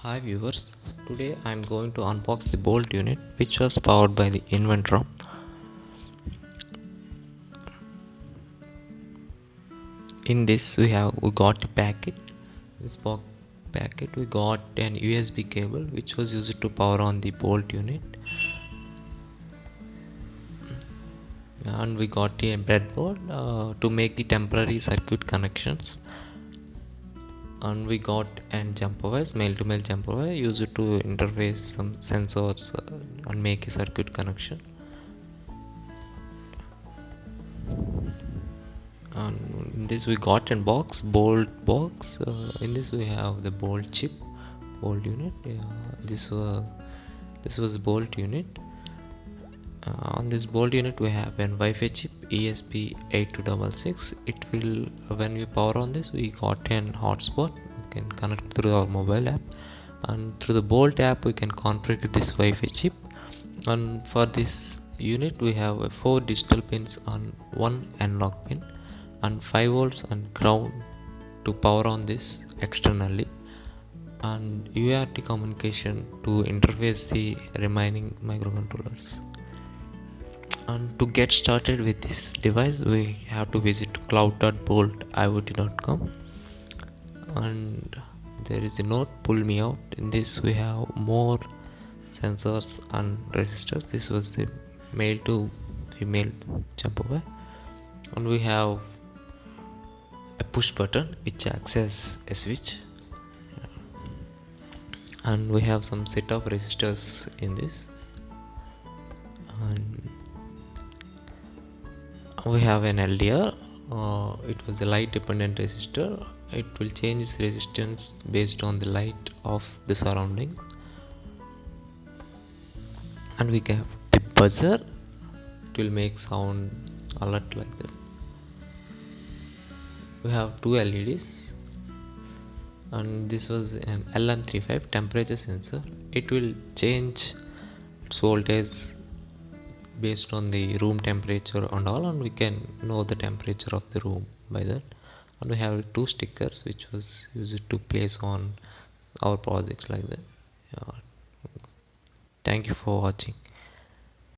Hi viewers, today I am going to unbox the bolt unit which was powered by the Inventor. In this we got a packet. In this packet we got an USB cable which was used to power on the bolt unit, and we got a breadboard to make the temporary circuit connections, and we got an jumper wires, male to male jumper wire used to interface some sensors and make a circuit connection. And in this we got a bolt box. In this we have the bolt chip, bolt unit. This was bolt unit. On this bolt unit we have an Wi-Fi chip ESP8266. It will, when we power on this, we got an hotspot. We can connect through our mobile app, and through the bolt app we can configure this Wi-Fi chip. And for this unit we have 4 digital pins and 1 analog pin, and 5 volts and ground to power on this externally, and UART communication to interface the remaining microcontrollers. And to get started with this device we have to visit cloud.boltiot.com, and there is a note pull me out. In this we have more sensors and resistors. This was the male to female jumper wire, and we have a push button which acts as a switch, and we have some set of resistors in this, and we have an LDR. It was a light dependent resistor. It will change its resistance based on the light of the surroundings, and we have the buzzer. It will make sound alert like that. We have 2 LEDs, and this was an LM35 temperature sensor. It will change its voltage based on the room temperature and all, and we can know the temperature of the room by that. And we have 2 stickers which was used to place on our projects like that. Thank you for watching.